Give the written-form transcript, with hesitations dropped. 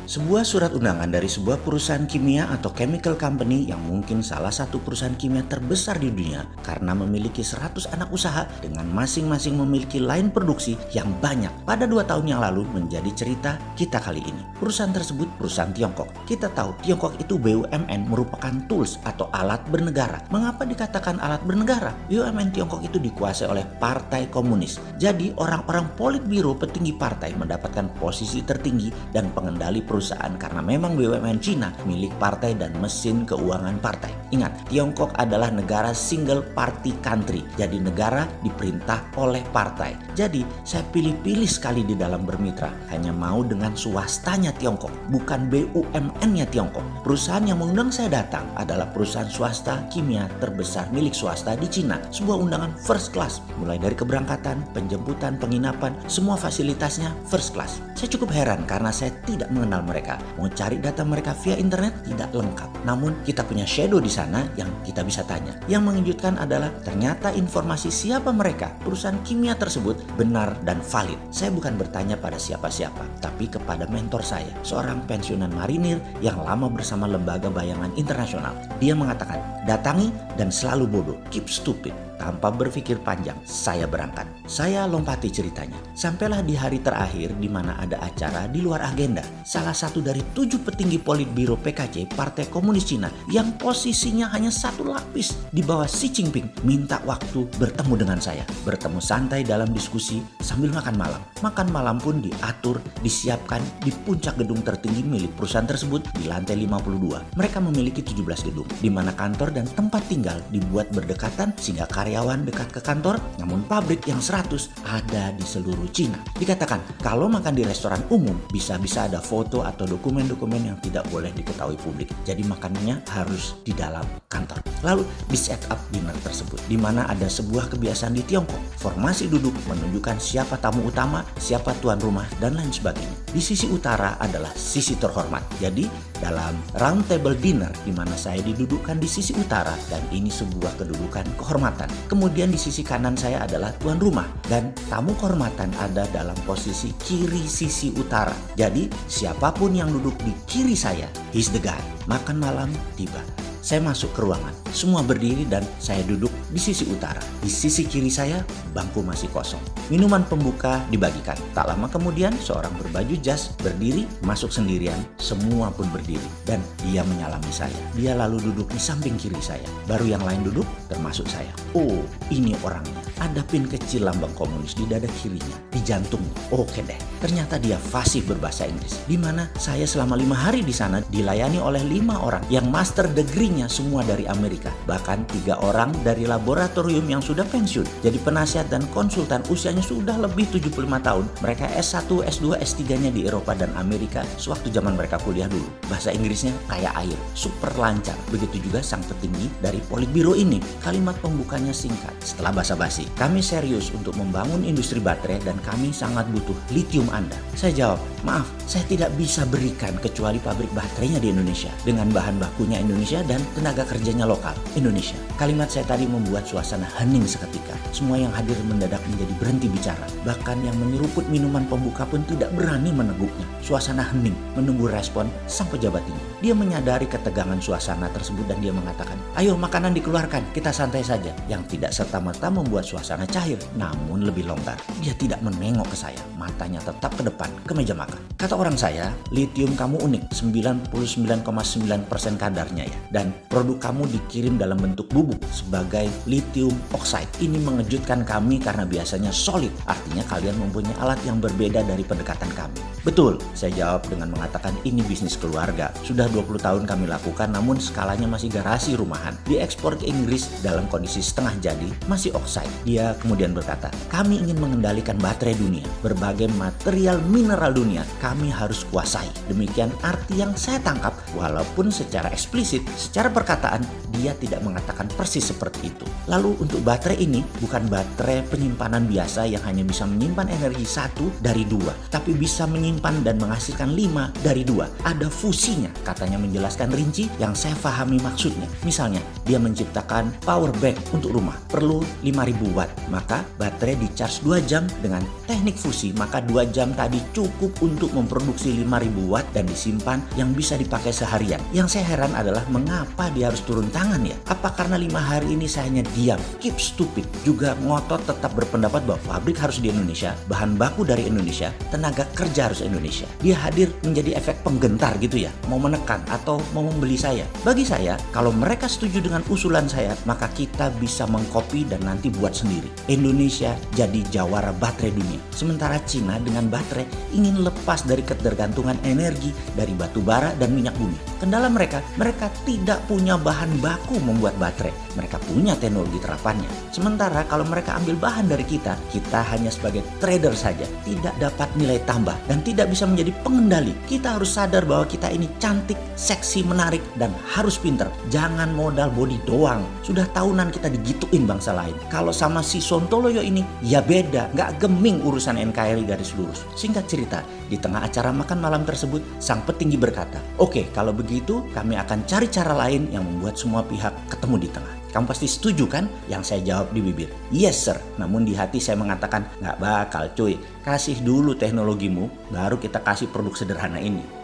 Sebuah surat undangan dari sebuah perusahaan kimia atau chemical company yang mungkin salah satu perusahaan kimia terbesar di dunia karena memiliki 100 anak usaha dengan masing-masing memiliki line produksi yang banyak pada 2 tahun yang lalu menjadi cerita kita kali ini. Perusahaan tersebut perusahaan Tiongkok. Kita tahu Tiongkok itu BUMN merupakan tools atau alat bernegara. Mengapa dikatakan alat bernegara? BUMN Tiongkok itu dikuasai oleh Partai Komunis. Jadi orang-orang politbiro petinggi partai mendapatkan posisi tertinggi dan pengendali perusahaan karena memang BUMN Cina milik partai dan mesin keuangan partai. Ingat, Tiongkok adalah negara single party country, jadi negara diperintah oleh partai. Jadi saya pilih-pilih sekali di dalam bermitra, hanya mau dengan swastanya Tiongkok, bukan BUMN-nya Tiongkok. Perusahaan yang mengundang saya datang adalah perusahaan swasta kimia terbesar milik swasta di Cina. Sebuah undangan first class, mulai dari keberangkatan, penjemputan, penginapan, semua fasilitasnya first class. Saya cukup heran karena saya tidak mengenal mereka. Mau cari data mereka via internet tidak lengkap. Namun kita punya shadow di sana yang kita bisa tanya. Yang mengejutkan adalah ternyata informasi siapa mereka, perusahaan kimia tersebut benar dan valid. Saya bukan bertanya pada siapa-siapa, tapi kepada mentor saya, seorang pensiunan marinir yang lama bersama lembaga bayangan internasional. Dia mengatakan, datangi dan selalu bodoh, keep stupid. Tanpa berpikir panjang, saya berangkat. Saya lompati ceritanya. Sampailah di hari terakhir di mana ada acara di luar agenda. Salah satu dari 7 petinggi politbiro PKC Partai Komunis Cina yang posisinya hanya 1 lapis di bawah Xi Jinping minta waktu bertemu dengan saya. Bertemu santai dalam diskusi sambil makan malam. Makan malam pun diatur, disiapkan di puncak gedung tertinggi milik perusahaan tersebut di lantai 52. Mereka memiliki 17 gedung, di mana kantor dan tempat tinggal dibuat berdekatan sehingga karyawan dekat ke kantor, namun pabrik yang 100 ada di seluruh Cina. Dikatakan kalau makan di restoran umum bisa-bisa ada foto atau dokumen-dokumen yang tidak boleh diketahui publik. Jadi makanannya harus di dalam kantor. Lalu di set up dinner tersebut, di mana ada sebuah kebiasaan di Tiongkok. Formasi duduk menunjukkan siapa tamu utama, siapa tuan rumah, dan lain sebagainya. Di sisi utara adalah sisi terhormat. Jadi dalam round table dinner di mana saya didudukkan di sisi utara dan ini sebuah kedudukan kehormatan. Kemudian di sisi kanan saya adalah tuan rumah dan tamu kehormatan ada dalam posisi kiri sisi utara. Jadi siapapun yang duduk di kiri saya, he's the guy. Makan malam tiba. Saya masuk ke ruangan, semua berdiri dan saya duduk di sisi utara. Di sisi kiri saya, bangku masih kosong. Minuman pembuka dibagikan. Tak lama kemudian, seorang berbaju jas berdiri, masuk sendirian, semua pun berdiri. Dan dia menyalami saya. Dia lalu duduk di samping kiri saya. Baru yang lain duduk, termasuk saya. Oh, ini orangnya. Ada pin kecil lambang komunis di dada kirinya, di jantungnya. Oke deh, ternyata dia fasih berbahasa Inggris. Di mana saya selama 5 hari di sana dilayani oleh 5 orang yang master degree-nya semua dari Amerika. Bahkan 3 orang dari laboratorium yang sudah pensiun. Jadi penasihat dan konsultan usianya sudah lebih 75 tahun. Mereka S1, S2, S3-nya di Eropa dan Amerika sewaktu zaman mereka kuliah dulu. Bahasa Inggrisnya kayak air, super lancar. Begitu juga sang petinggi dari Politbiro ini. Kalimat pembukanya singkat. Setelah basa-basi, kami serius untuk membangun industri baterai dan kami sangat butuh litium Anda. Saya jawab, maaf, saya tidak bisa berikan kecuali pabrik baterainya di Indonesia dengan bahan bakunya Indonesia dan tenaga kerjanya lokal Indonesia. Kalimat saya tadi membuat suasana hening seketika. Semua yang hadir mendadak menjadi berhenti bicara. Bahkan yang menyeruput minuman pembuka pun tidak berani meneguknya. Suasana hening menunggu respon sang pejabat ini. Dia menyadari ketegangan suasana tersebut dan dia mengatakan, ayo makanan dikeluarkan, kita santai saja. Yang tidak serta-merta membuat suasana cair, namun lebih longgar. Dia tidak menengok ke saya, matanya tetap ke depan, ke meja makan. Kata orang saya, litium kamu unik, 99,9% kadarnya ya. Dan produk kamu dikirim dalam bentuk bubuk sebagai lithium oxide. Ini mengejutkan kami karena biasanya solid, artinya kalian mempunyai alat yang berbeda dari pendekatan kami. Betul, saya jawab dengan mengatakan ini bisnis keluarga. Sudah 20 tahun kami lakukan namun skalanya masih garasi rumahan. Diekspor ke Inggris dalam kondisi setengah jadi, masih oxide. Dia kemudian berkata, kami ingin mengendalikan baterai dunia. Berbagai material mineral dunia kami harus kuasai. Demikian arti yang saya tangkap walaupun secara eksplisit, secara perkataan dia tidak mengatakan persis seperti itu. Lalu untuk baterai ini bukan baterai penyimpanan biasa yang hanya bisa menyimpan energi 1 dari 2, tapi bisa menyimpan menyimpan dan menghasilkan 5 dari 2. Ada fusinya, katanya menjelaskan rinci yang saya pahami maksudnya. Misalnya, dia menciptakan power bank untuk rumah, perlu 5000 watt. Maka baterai di charge 2 jam dengan teknik fusi, maka 2 jam tadi cukup untuk memproduksi 5000 watt dan disimpan yang bisa dipakai seharian. Yang saya heran adalah mengapa dia harus turun tangan ya? Apa karena 5 hari ini saya hanya diam, keep stupid, juga ngotot tetap berpendapat bahwa pabrik harus di Indonesia, bahan baku dari Indonesia, tenaga kerja harus Indonesia. Dia hadir menjadi efek penggentar gitu ya, mau menekan atau mau membeli saya. Bagi saya, kalau mereka setuju dengan usulan saya, maka kita bisa mengcopy dan nanti buat sendiri. Indonesia jadi jawara baterai dunia. Sementara Cina dengan baterai ingin lepas dari ketergantungan energi dari batu bara dan minyak bumi. Kendala mereka tidak punya bahan baku membuat baterai. Mereka punya teknologi terapannya. Sementara kalau mereka ambil bahan dari kita hanya sebagai trader saja, tidak dapat nilai tambah dan tidak bisa menjadi pengendali. Kita harus sadar bahwa kita ini cantik, seksi, menarik, dan harus pinter. Jangan modal body doang. Sudah tahunan kita digituin bangsa lain. Kalau sama si Sontoloyo ini, ya beda, nggak geming urusan NKRI garis lurus. Singkat cerita, di tengah acara makan malam tersebut, sang petinggi berkata, "Oke, kalau begitu kami akan cari cara lain yang membuat semua pihak ketemu di tengah." Kamu pasti setuju kan? Yang saya jawab di bibir, "Yes sir." Namun di hati saya mengatakan, "Nggak bakal cuy, kasih dulu teknologimu, baru kita kasih produk sederhana ini."